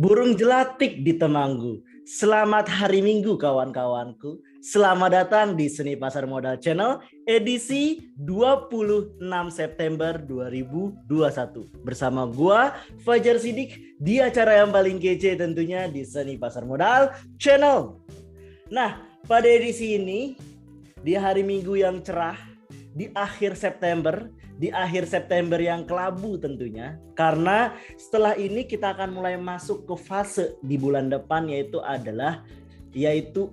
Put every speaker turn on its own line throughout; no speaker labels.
Burung jelatik di Temanggu. Selamat hari Minggu kawan-kawanku. Selamat datang di Seni Pasar Modal Channel edisi 26 September 2021. Bersama gua Fajar Sidik di acara yang paling kece tentunya di Seni Pasar Modal Channel. Nah, pada edisi ini di hari Minggu yang cerah, di akhir September yang kelabu tentunya. Karena setelah ini kita akan mulai masuk ke fase di bulan depan yaitu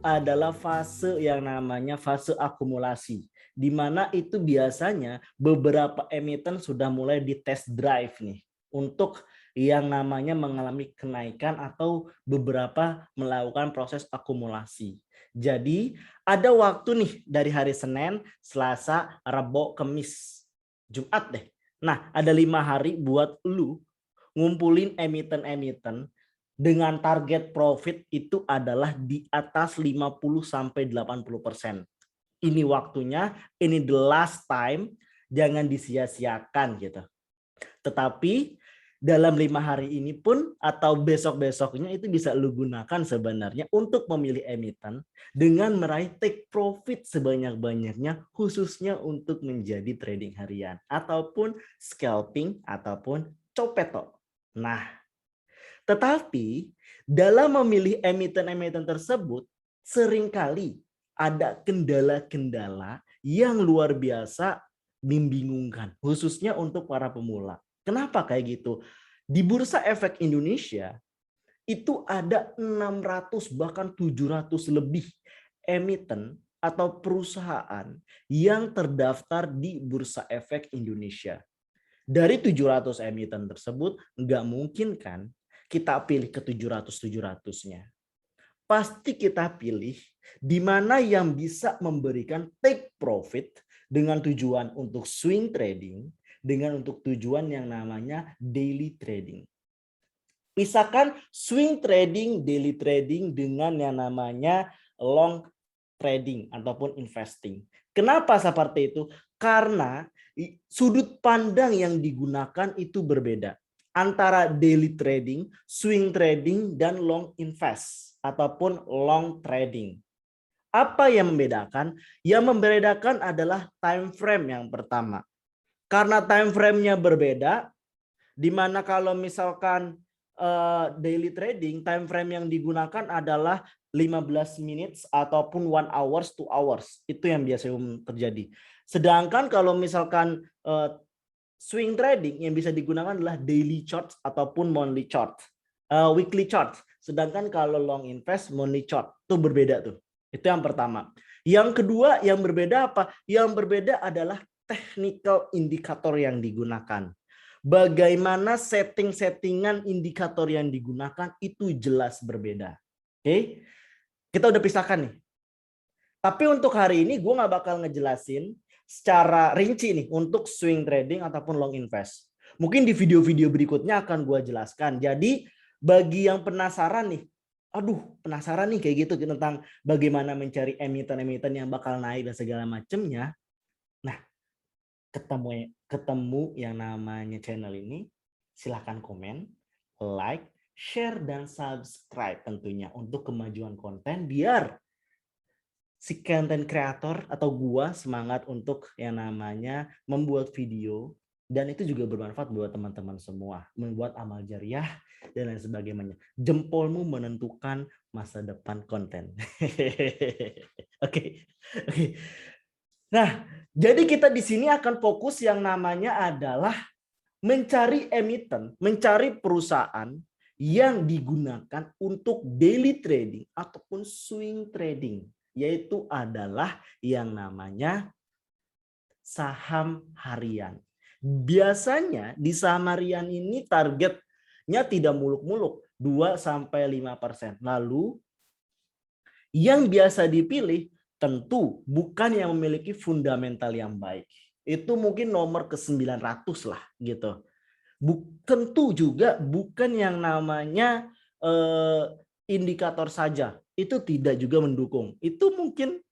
adalah fase yang namanya fase akumulasi. Di mana itu biasanya beberapa emiten sudah mulai di test drive nih untuk yang namanya mengalami kenaikan atau beberapa melakukan proses akumulasi. Jadi ada waktu nih dari hari Senin, Selasa, Rabu, Kamis, Jumat deh. Nah, ada 5 hari buat lu ngumpulin emiten-emiten dengan target profit itu adalah di atas 50-80%. Ini waktunya, ini the last time, jangan disia-siakan gitu. Tetapi dalam 5 hari ini pun atau besok-besoknya itu bisa lu gunakan sebenarnya untuk memilih emiten dengan meraih take profit sebanyak-banyaknya khususnya untuk menjadi trading harian ataupun scalping ataupun copeto. Nah, tetapi dalam memilih emiten-emiten tersebut seringkali ada kendala-kendala yang luar biasa membingungkan khususnya untuk para pemula. Kenapa kayak gitu? Di Bursa Efek Indonesia itu ada 600 bahkan 700 lebih emiten atau perusahaan yang terdaftar di Bursa Efek Indonesia. Dari 700 emiten tersebut nggak mungkin kan kita pilih ke 700-700-nya. Pasti kita pilih di mana yang bisa memberikan take profit dengan tujuan untuk swing trading, dengan untuk tujuan yang namanya daily trading. Pisahkan swing trading, daily trading dengan yang namanya long trading ataupun investing. Kenapa seperti itu? Karena sudut pandang yang digunakan itu berbeda antara daily trading, swing trading, dan long invest ataupun long trading. Apa yang membedakan? Yang membedakan adalah time frame yang pertama. Karena time frame-nya berbeda, di mana kalau misalkan daily trading, time frame yang digunakan adalah 15 minutes ataupun 1 hours 2 hours. Itu yang biasanya terjadi. Sedangkan kalau misalkan swing trading yang bisa digunakan adalah daily chart ataupun monthly chart, weekly chart. Sedangkan kalau long invest, monthly chart itu berbeda tuh. Itu yang pertama. Yang kedua yang berbeda apa? Yang berbeda adalah technical indikator yang digunakan. Bagaimana setting-settingan indikator yang digunakan itu jelas berbeda. Oke, kita udah pisahkan nih. Tapi untuk hari ini gue nggak bakal ngejelasin secara rinci nih untuk swing trading ataupun long invest. Mungkin di video-video berikutnya akan gue jelaskan. Jadi bagi yang penasaran nih, penasaran nih kayak gitu tentang bagaimana mencari emiten-emiten yang bakal naik dan segala macamnya. Nah, ketemu yang namanya channel ini, silahkan komen, like, share, dan subscribe tentunya untuk kemajuan konten biar si content creator atau gua semangat untuk yang namanya membuat video dan itu juga bermanfaat buat teman-teman semua, membuat amal jariah dan lain sebagainya. Jempolmu menentukan masa depan konten. Oke. Nah, jadi kita di sini akan fokus yang namanya adalah mencari emiten, mencari perusahaan yang digunakan untuk daily trading ataupun swing trading, yaitu adalah yang namanya saham harian. Biasanya di saham harian ini targetnya tidak muluk-muluk, 2-5%. Lalu yang biasa dipilih tentu bukan yang memiliki fundamental yang baik. Itu mungkin nomor ke-900 lah gitu. Tentu juga bukan yang namanya indikator saja. Itu tidak juga mendukung. Itu mungkin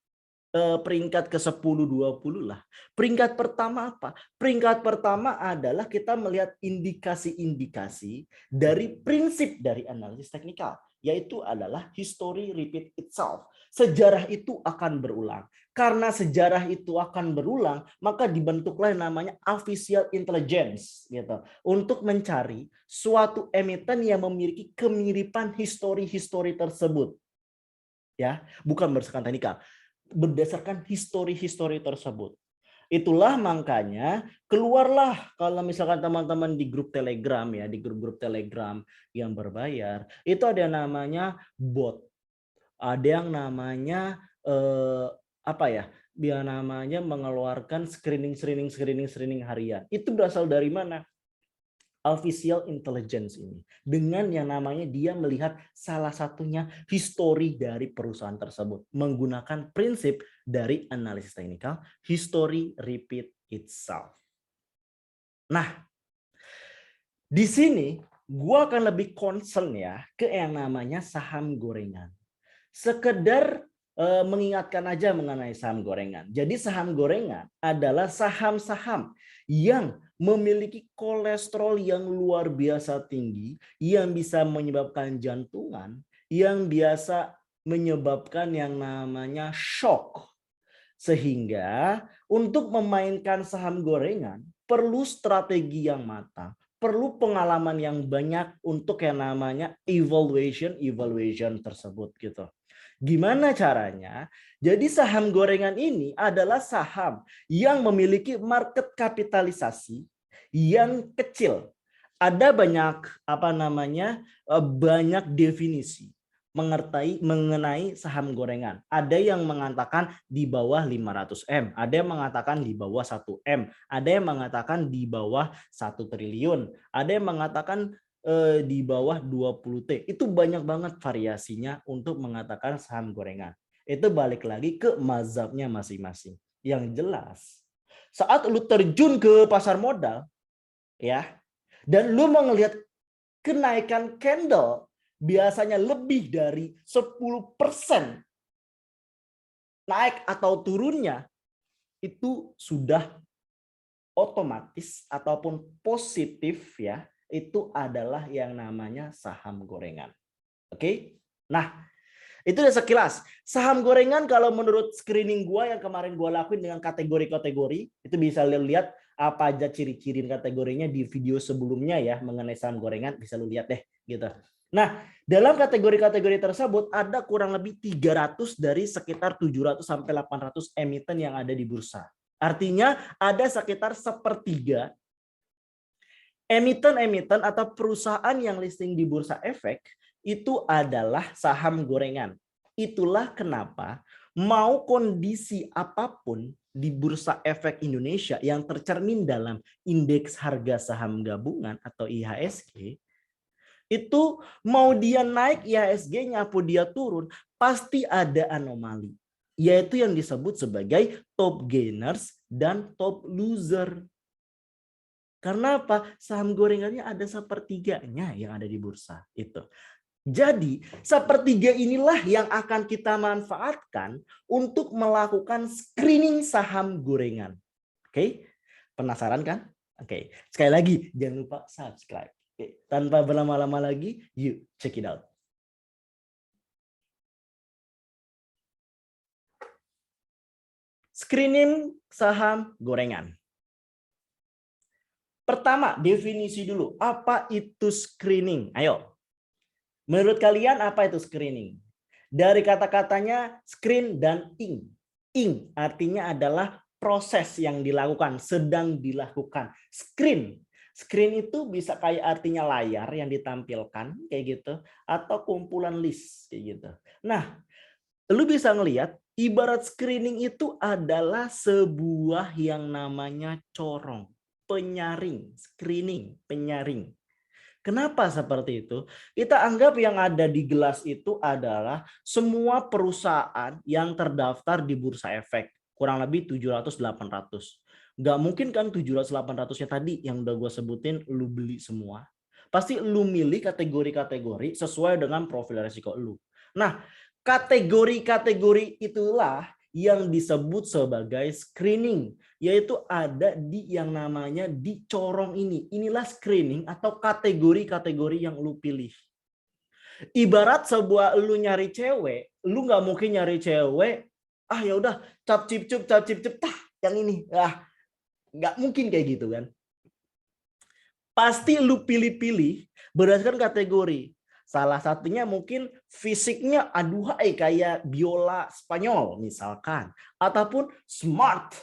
peringkat ke-10-20 lah. Peringkat pertama apa? Peringkat pertama adalah kita melihat indikasi-indikasi dari prinsip dari analisis teknikal, yaitu adalah history repeat itself. Sejarah itu akan berulang. Karena sejarah itu akan berulang, maka dibentuklah yang namanya artificial intelligence gitu, untuk mencari suatu emiten yang memiliki kemiripan histori-histori tersebut. Ya, bukan berdasarkan teknikal, berdasarkan histori-histori tersebut. Itulah makanya keluarlah, kalau misalkan teman-teman di grup Telegram ya, di grup-grup Telegram yang berbayar, itu ada yang namanya bot. Ada yang namanya apa ya? Dia namanya mengeluarkan screening harian. Itu berasal dari mana? Artificial intelligence ini, dengan yang namanya dia melihat salah satunya histori dari perusahaan tersebut menggunakan prinsip dari analisis teknikal, history repeat itself. Nah, di sini gua akan lebih concern ya ke yang namanya saham gorengan. Sekedar mengingatkan aja mengenai saham gorengan. Jadi saham gorengan adalah saham-saham yang memiliki kolesterol yang luar biasa tinggi, yang bisa menyebabkan jantungan, yang biasa menyebabkan yang namanya shock. Sehingga untuk memainkan saham gorengan perlu strategi yang matang, perlu pengalaman yang banyak untuk yang namanya evaluation tersebut gitu. Gimana caranya? Jadi saham gorengan ini adalah saham yang memiliki market kapitalisasi yang kecil. Ada banyak banyak definisi mengenai saham gorengan. Ada yang mengatakan di bawah 500M, ada yang mengatakan di bawah 1M, ada yang mengatakan di bawah 1 triliun, ada yang mengatakan di bawah 20T. Itu banyak banget variasinya untuk mengatakan saham gorengan. Itu balik lagi ke mazhabnya masing-masing. Yang jelas, saat lu terjun ke pasar modal, ya, dan lu mau ngelihat kenaikan candle biasanya lebih dari 10% naik atau turunnya, itu sudah otomatis ataupun positif ya, itu adalah yang namanya saham gorengan. Oke? Nah, itu udah sekilas. Saham gorengan kalau menurut screening gua yang kemarin gua lakuin dengan kategori-kategori, itu bisa lihat apa aja ciri-ciri kategorinya di video sebelumnya ya mengenai saham gorengan, bisa lu lihat deh gitu. Nah, dalam kategori-kategori tersebut ada kurang lebih 300 dari sekitar 700 sampai 800 emiten yang ada di bursa. Artinya ada sekitar sepertiga emiten-emiten atau perusahaan yang listing di bursa efek itu adalah saham gorengan. Itulah kenapa mau kondisi apapun di bursa efek Indonesia yang tercermin dalam indeks harga saham gabungan atau IHSG, itu mau dia naik IHSG-nya atau dia turun, pasti ada anomali. Yaitu yang disebut sebagai top gainers dan top loser. Karena apa? Saham gorengannya ada sepertiganya yang ada di bursa. Itu. Jadi, sepertiga inilah yang akan kita manfaatkan untuk melakukan screening saham gorengan. Oke? Penasaran kan? Oke. Sekali lagi, jangan lupa subscribe. Oke. Tanpa berlama-lama lagi, yuk check it out. Screening saham gorengan. Pertama, definisi dulu. Apa itu screening? Ayo. Menurut kalian apa itu screening? Dari kata-katanya screen dan ing. Ing artinya adalah proses yang dilakukan, sedang dilakukan. Screen. Screen itu bisa kayak artinya layar yang ditampilkan kayak gitu, atau kumpulan list kayak gitu. Nah, lu bisa ngelihat ibarat screening itu adalah sebuah yang namanya corong, penyaring, screening, penyaring. Kenapa seperti itu? Kita anggap yang ada di gelas itu adalah semua perusahaan yang terdaftar di bursa efek. Kurang lebih 700-800. Nggak mungkin kan 700-800-nya tadi yang udah gue sebutin lu beli semua. Pasti lu milih kategori-kategori sesuai dengan profil resiko lu. Nah, kategori-kategori itulah yang disebut sebagai screening, yaitu ada di yang namanya di corong ini. Inilah screening atau kategori-kategori yang lu pilih. Ibarat sebuah lu nyari cewek, lu nggak mungkin nyari cewek, ya udah cap cip cup tah yang ini, nggak mungkin kayak gitu kan. Pasti lu pilih-pilih berdasarkan kategori. Salah satunya mungkin fisiknya aduhai kayak biola Spanyol misalkan, ataupun smart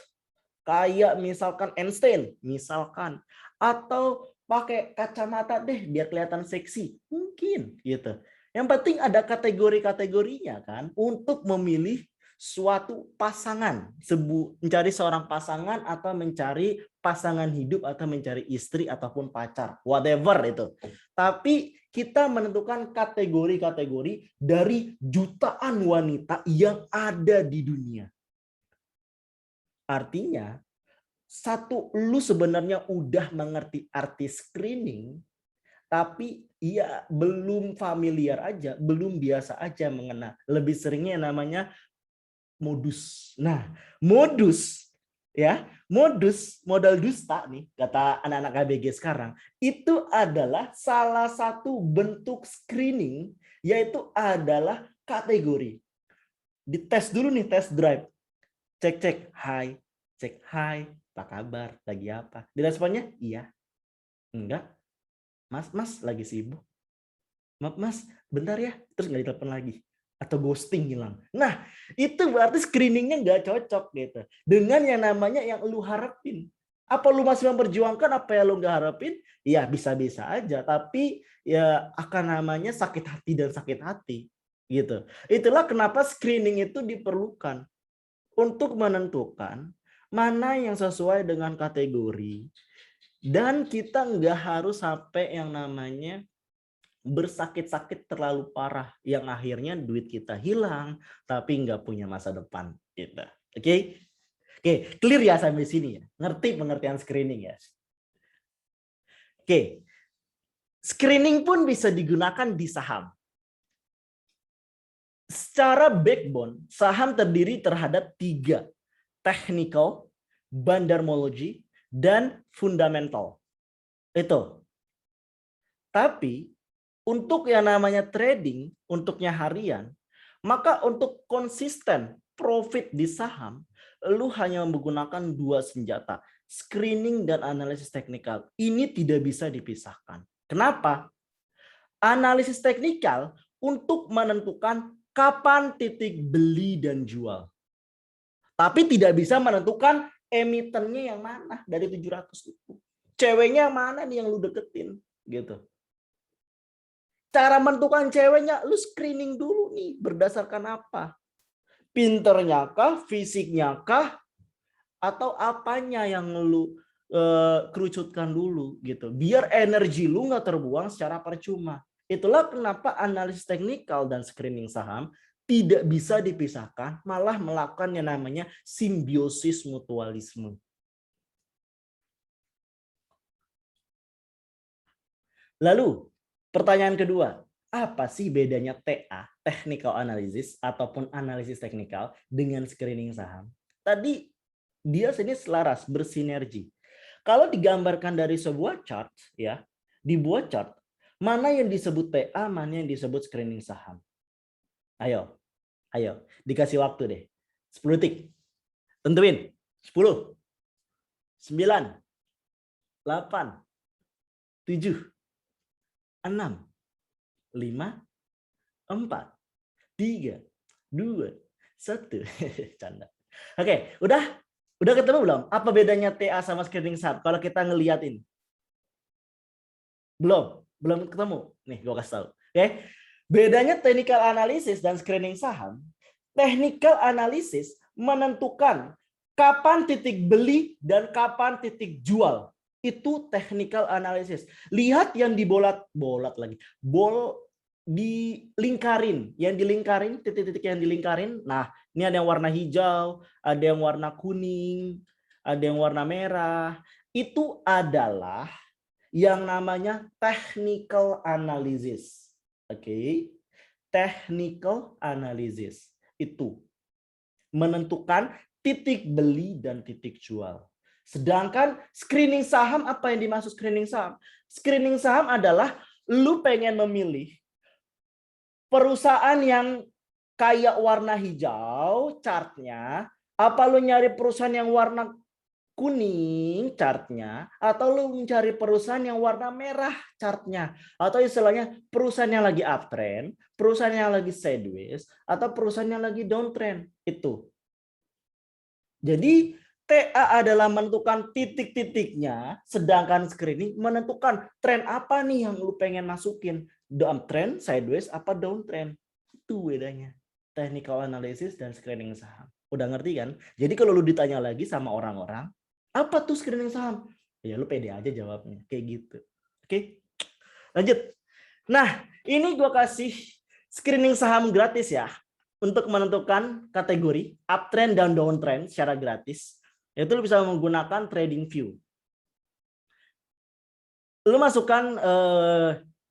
kayak misalkan Einstein misalkan, atau pakai kacamata deh biar kelihatan seksi mungkin gitu. Yang penting ada kategori-kategorinya kan untuk memilih suatu pasangan, mencari seorang pasangan atau mencari pasangan hidup atau mencari istri ataupun pacar, whatever itu. Tapi kita menentukan kategori-kategori dari jutaan wanita yang ada di dunia. Artinya, lu sebenarnya udah mengerti arti screening, tapi ya belum familiar aja, belum biasa aja mengenal. Lebih seringnya namanya modus. Nah, modus modal dusta nih kata anak-anak ABG sekarang, itu adalah salah satu bentuk screening, yaitu adalah kategori. Dites dulu nih, test drive. Cek hai, apa kabar, lagi apa? Diresponnya iya, enggak, mas lagi sibuk, maaf mas bentar ya, terus nggak ditelepon lagi atau ghosting hilang. Nah itu berarti screeningnya nggak cocok gitu dengan yang namanya yang lu harapin. Apa lu masih memperjuangkan apa yang lu nggak harapin? Ya bisa-bisa aja, tapi ya akan namanya sakit hati dan sakit hati gitu. Itulah kenapa screening itu diperlukan untuk menentukan mana yang sesuai dengan kategori, dan kita nggak harus sampai yang namanya bersakit-sakit terlalu parah yang akhirnya duit kita hilang tapi nggak punya masa depan gitu. Oke, clear ya sampai sini ya, ngerti pengertian screening ya. Oke, screening pun bisa digunakan di saham. Secara backbone, saham terdiri terhadap 3, technical, bandarmology, dan fundamental. Itu. Tapi untuk yang namanya trading, untuknya harian, maka untuk konsisten profit di saham, lu hanya menggunakan 2 senjata, screening dan analisis teknikal. Ini tidak bisa dipisahkan. Kenapa? Analisis teknikal untuk menentukan kapan titik beli dan jual. Tapi tidak bisa menentukan emitennya yang mana dari 700 itu. Ceweknya mana nih yang lu deketin gitu. Cara menentukan ceweknya, lu screening dulu nih berdasarkan apa? Pinternya kah, fisiknya kah, atau apanya yang lu kerucutkan dulu gitu. Biar energi lu nggak terbuang secara percuma. Itulah kenapa analisis teknikal dan screening saham tidak bisa dipisahkan, malah melakukan yang namanya simbiosis mutualisme. Lalu, pertanyaan kedua, apa sih bedanya TA, technical analysis, ataupun analisis teknikal dengan screening saham? Tadi dia sini selaras, bersinergi. Kalau digambarkan dari sebuah chart, ya, dibuat chart, mana yang disebut TA, mana yang disebut screening saham? Ayo, dikasih waktu deh. 10 detik. Tentuin. 10, 9, 8, 7, 6, 5, 4, 3, 2, 1. Canda. Oke, udah ketemu belum? Apa bedanya TA sama screening saham? Kalau kita ngeliatin. Belum ketemu. Nih, gue kasih tahu. Oke. Bedanya technical analysis dan screening saham. Technical analysis menentukan kapan titik beli dan kapan titik jual. Itu technical analysis. Lihat yang dibolat lagi. Dilingkarin. Yang dilingkarin, titik-titik yang dilingkarin. Nah, ini ada yang warna hijau, ada yang warna kuning, ada yang warna merah. Itu adalah yang namanya technical analysis. Oke. Technical analysis. Itu. menentukan titik beli dan titik jual. Sedangkan screening saham, apa yang dimaksud screening saham? Screening saham adalah lu pengen memilih perusahaan yang kayak warna hijau chartnya, apa lu nyari perusahaan yang warna kuning chartnya, atau lu mencari perusahaan yang warna merah chartnya, atau istilahnya perusahaan yang lagi uptrend, perusahaan yang lagi sideways, atau perusahaan yang lagi downtrend. Itu. Jadi TA adalah menentukan titik-titiknya, sedangkan screening menentukan tren apa nih yang lu pengen masukin. Downtrend, sideways, apa downtrend. Itu bedanya. Technical analysis dan screening saham. Udah ngerti kan? Jadi kalau lu ditanya lagi sama orang-orang, apa tuh screening saham? Ya lu pede aja jawabnya. Kayak gitu. Oke, lanjut. Nah, ini gue kasih screening saham gratis ya. Untuk menentukan kategori uptrend dan downtrend secara gratis. Itu lu bisa menggunakan TradingView. Lu masukkan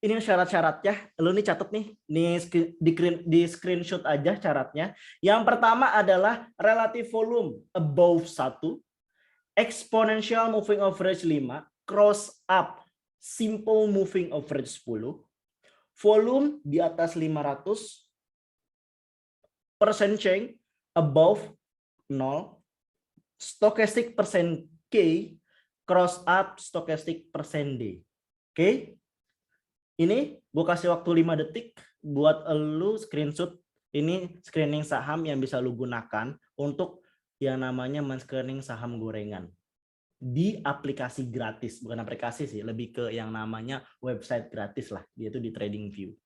ini syarat-syaratnya. Lu nih catat nih, di screenshot aja syaratnya. Yang pertama adalah relative volume above 1, exponential moving average 5, cross up simple moving average 10, volume di atas 500% change above 0, stochastic percent K, cross up stochastic percent D. Oke. Ini gue kasih waktu 5 detik buat lu screenshot ini screening saham yang bisa lu gunakan untuk yang namanya men-screening saham gorengan di aplikasi gratis, bukan aplikasi sih, lebih ke yang namanya website gratis lah, yaitu di TradingView.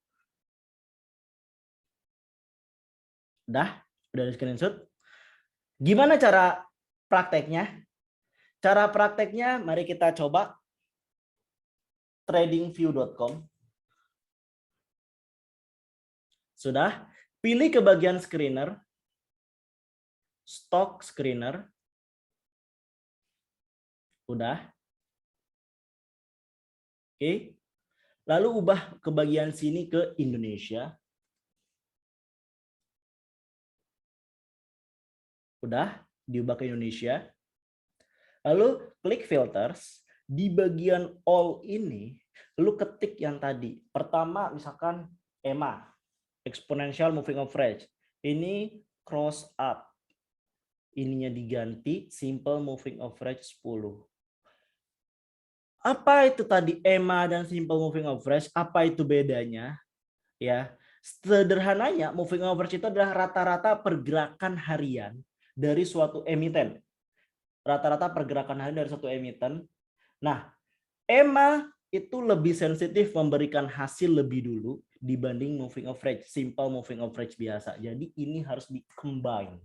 Udah di screenshot. Gimana cara prakteknya? Cara prakteknya mari kita coba tradingview.com. Sudah? Pilih ke bagian screener, stock screener. Udah? Oke. Lalu ubah ke bagian sini ke Indonesia. Udah? Diubah ke Indonesia. Lalu klik filters. Di bagian all ini, lu ketik yang tadi. Pertama misalkan EMA, exponential moving average. Ini cross up. Ininya diganti simple moving average 10. Apa itu tadi EMA dan simple moving average? Apa itu bedanya? Ya, sederhananya moving average itu adalah rata-rata pergerakan harian dari suatu emiten. Rata-rata pergerakan harian dari suatu emiten. Nah, EMA itu lebih sensitif memberikan hasil lebih dulu dibanding moving average, simple moving average biasa. Jadi ini harus di-combine.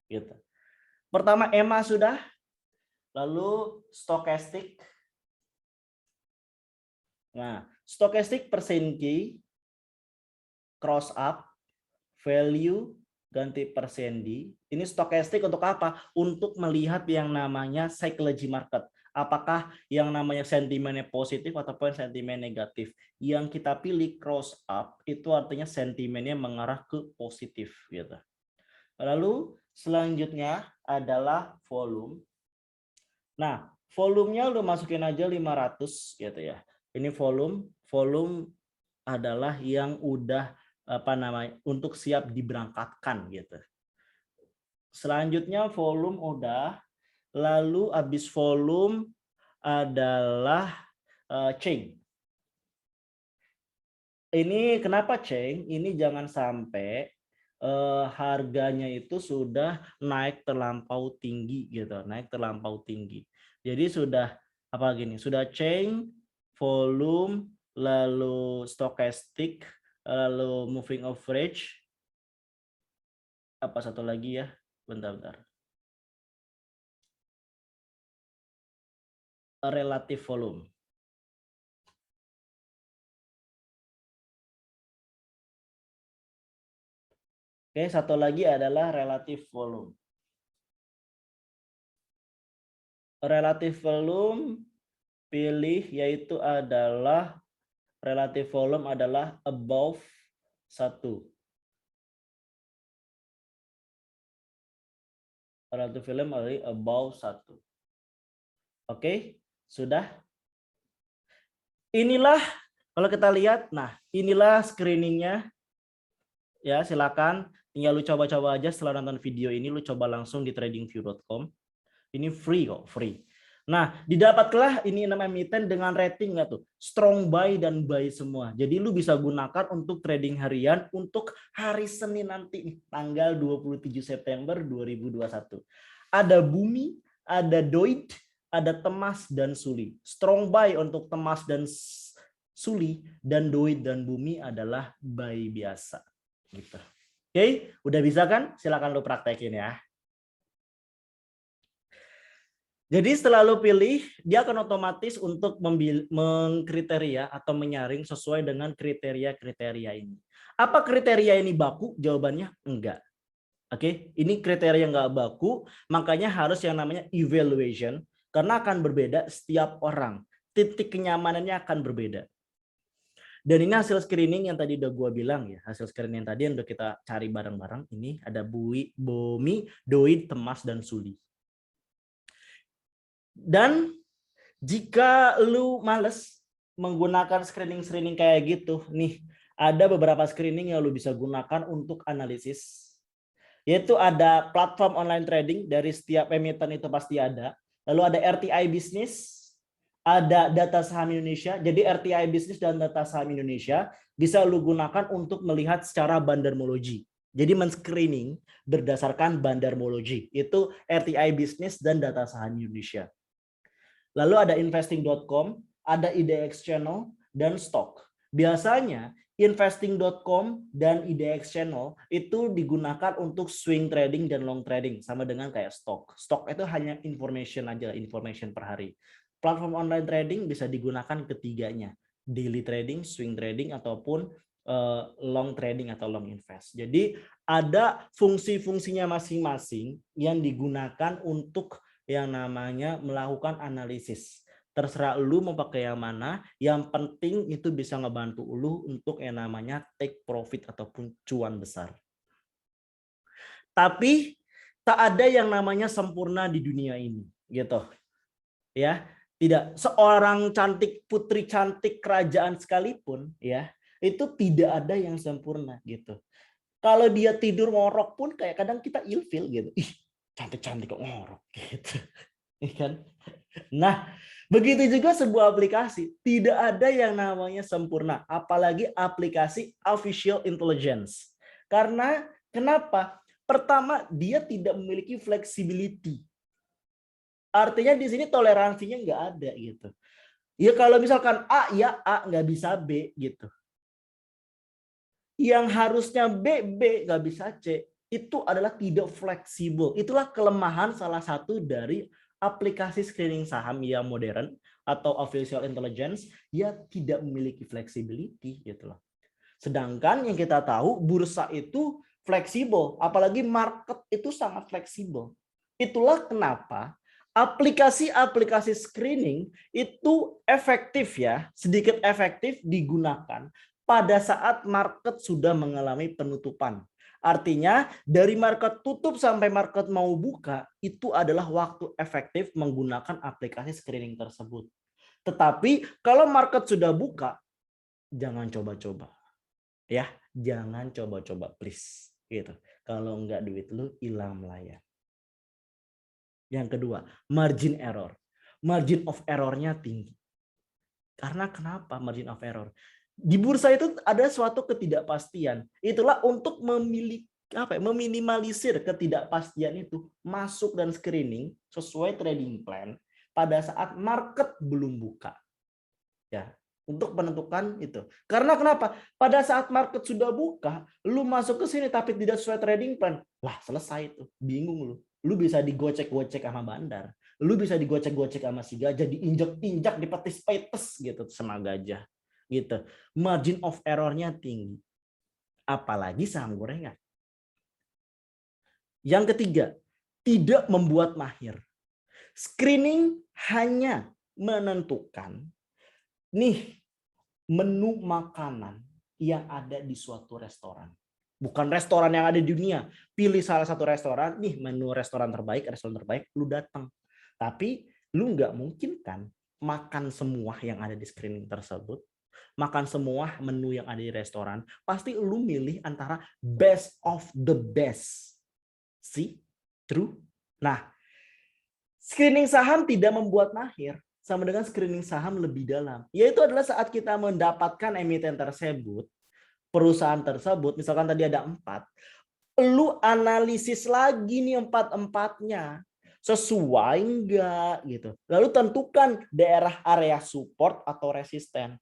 Gitu. Pertama EMA sudah, lalu stochastic. Nah, stochastic percent key, cross up, value, ganti persen D. Ini stochastic untuk apa? Untuk melihat yang namanya psychology market. Apakah yang namanya sentimennya positif ataupun sentimen negatif. Yang kita pilih cross up itu artinya sentimennya mengarah ke positif gitu. Lalu selanjutnya adalah volume. Nah, volumenya lu masukin aja 500 gitu ya. Ini volume adalah yang udah apa namanya untuk siap diberangkatkan gitu. Selanjutnya volume udah, lalu habis volume adalah chain. Ini kenapa chain? Ini jangan sampai harganya itu sudah naik terlampau tinggi gitu, naik terlampau tinggi. Jadi sudah apa gini? Sudah chain, volume, lalu stochastic, lalu moving average. Apa satu lagi ya? Bentar. Relative volume. Oke, satu lagi adalah relative volume. Relative volume pilih yaitu adalah relative volume adalah above 1. Relative film above 1. Oke, sudah. Inilah kalau kita lihat, nah inilah screeningnya. Ya, silakan. Tinggal lu coba-coba aja setelah nonton video ini, lu coba langsung di tradingview.com. Ini free kok, free. Nah, didapatlah ini 6 emiten dengan rating nggak tuh? Strong buy dan buy semua. Jadi lu bisa gunakan untuk trading harian untuk hari Senin nanti, tanggal 27 September 2021. Ada Bumi, ada Doid, ada Temas dan Suli. Strong buy untuk Temas dan Suli, dan Doid dan Bumi adalah buy biasa. Gitu. Oke, udah bisa kan? Silakan lu praktekin ya. Jadi setelah lo pilih, dia akan otomatis untuk mengkriteria atau menyaring sesuai dengan kriteria-kriteria ini. Apa kriteria ini baku? Jawabannya enggak. Oke, ini kriteria nggak baku, makanya harus yang namanya evaluation, karena akan berbeda setiap orang. Titik kenyamanannya akan berbeda. Dan ini hasil screening yang tadi udah gue bilang ya, hasil screening yang tadi yang udah kita cari bareng-bareng. Ini ada Bumi, Doid, Temas, dan Suli. Dan jika lu males menggunakan screening kayak gitu, nih ada beberapa screening yang lu bisa gunakan untuk analisis. Yaitu ada platform online trading dari setiap emiten itu pasti ada. Lalu ada RTI Business, ada data saham Indonesia. Jadi RTI Business dan data saham Indonesia bisa lu gunakan untuk melihat secara bandarmologi. Jadi men-screening berdasarkan bandarmologi. Itu RTI Business dan data saham Indonesia. Lalu ada investing.com, ada IDX Channel, dan Stock. Biasanya investing.com dan IDX Channel itu digunakan untuk swing trading dan long trading, sama dengan kayak Stock. Stock itu hanya information aja, information per hari. Platform online trading bisa digunakan ketiganya, daily trading, swing trading, ataupun long trading atau long invest. Jadi ada fungsi-fungsinya masing-masing yang digunakan untuk yang namanya melakukan analisis. Terserah lu mau pakai yang mana, yang penting itu bisa ngebantu lu untuk yang namanya take profit ataupun cuan besar. Tapi tak ada yang namanya sempurna di dunia ini, gitu. Ya, tidak. Seorang cantik, putri cantik kerajaan sekalipun, ya, itu tidak ada yang sempurna, gitu. Kalau dia tidur ngorok pun kayak kadang kita ilfil gitu. Ih, cantik-cantik kok ngorok gitu. Kan? Nah, begitu juga sebuah aplikasi. Tidak ada yang namanya sempurna. Apalagi aplikasi artificial intelligence. Karena kenapa? Pertama, dia tidak memiliki flexibility. Artinya di sini toleransinya nggak ada gitu. Ya kalau misalkan A, ya A, nggak bisa B gitu. Yang harusnya B, B, nggak bisa C. Itu adalah tidak fleksibel. Itulah kelemahan salah satu dari aplikasi screening saham yang modern atau artificial intelligence, ya tidak memiliki flexibility gitu loh. Sedangkan yang kita tahu bursa itu fleksibel, apalagi market itu sangat fleksibel. Itulah kenapa aplikasi-aplikasi screening itu efektif ya, sedikit efektif digunakan pada saat market sudah mengalami penutupan. Artinya dari market tutup sampai market mau buka itu adalah waktu efektif menggunakan aplikasi screening tersebut. Tetapi kalau market sudah buka, jangan coba-coba. Ya, jangan coba-coba please. Gitu. Kalau enggak duit lu hilang melayang. Yang kedua, margin error. Margin of error-nya tinggi. Karena kenapa margin of error? Di bursa itu ada suatu ketidakpastian. Itulah untuk meminimalisir ketidakpastian itu masuk dan screening sesuai trading plan pada saat market belum buka. Ya, untuk menentukan itu. Karena kenapa? Pada saat market sudah buka, lu masuk ke sini tapi tidak sesuai trading plan. Lah, selesai itu. Bingung lu. Lu bisa digocek-gocek sama bandar. Lu bisa digocek-gocek sama si gajah, diinjak-injak, dipetis-petis gitu sama gajah. Gitu. Margin of error-nya tinggi. Apalagi saham gorengan. Yang ketiga, tidak membuat mahir. Screening hanya menentukan nih menu makanan yang ada di suatu restoran. Bukan restoran yang ada di dunia. Pilih salah satu restoran, nih menu restoran terbaik, lu datang. Tapi lu nggak mungkin kan makan semua yang ada di screening tersebut, makan semua menu yang ada di restoran. Pasti lu milih antara best of the best. See? True? Nah, screening saham tidak membuat mahir, sama dengan screening saham lebih dalam. Yaitu adalah saat kita mendapatkan emiten tersebut, perusahaan tersebut, misalkan tadi ada 4, lu analisis lagi nih 4-empatnya. Sesuai enggak gitu. Lalu tentukan daerah area support atau resisten.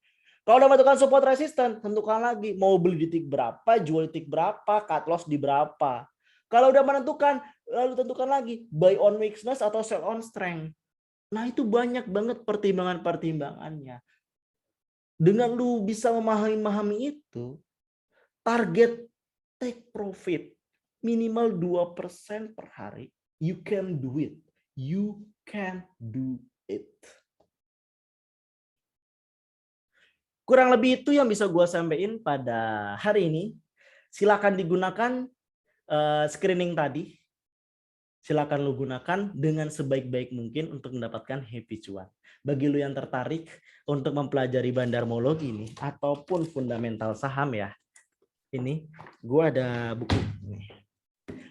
Kalau udah menentukan support resisten, tentukan lagi mau beli di titik berapa, jual di titik berapa, cut loss di berapa. Kalau udah menentukan, lalu tentukan lagi buy on weakness atau sell on strength. Nah, itu banyak banget pertimbangan-pertimbangannya. Dengan lu bisa memahami itu, target take profit minimal 2% per hari, you can do it. You can do it. Kurang lebih itu yang bisa gue sampaikan pada hari ini. Silakan digunakan screening tadi. Silakan lu gunakan dengan sebaik-baik mungkin untuk mendapatkan happy cuan. Bagi lu yang tertarik untuk mempelajari bandarmologi ini ataupun fundamental saham ya, ini gue ada buku nih.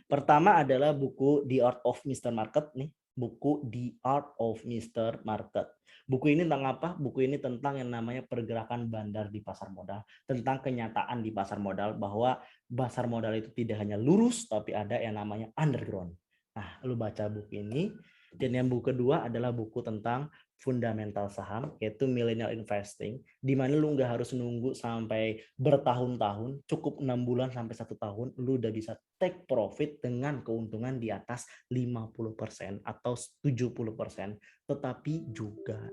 Pertama adalah buku The Art of Mr. Market nih, buku The Art of Mr. Market. Buku ini tentang apa? Buku ini tentang yang namanya pergerakan bandar di pasar modal, tentang kenyataan di pasar modal bahwa pasar modal itu tidak hanya lurus tapi ada yang namanya underground. Nah, lu baca buku ini. Dan yang buku kedua adalah buku tentang fundamental saham, yaitu millennial investing, di mana lu nggak harus nunggu sampai bertahun-tahun, cukup 6 bulan sampai 1 tahun, lu udah bisa take profit dengan keuntungan di atas 50% atau 70%, tetapi juga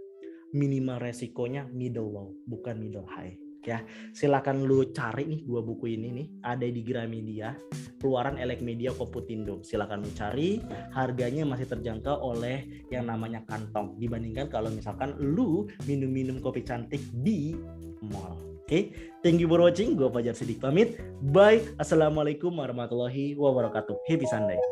minimal resikonya middle low, bukan middle high. Ya, silakan lu cari nih 2 buku ini nih, ada di Gramedia, keluaran Elek Media Komputindo. Silakan lu cari, harganya masih terjangkau oleh yang namanya kantong dibandingkan kalau misalkan lu minum-minum kopi cantik di mall. Oke, thank you for watching. Gue Fajar Siddiq pamit. Bye. Assalamualaikum warahmatullahi wabarakatuh. Happy Sunday.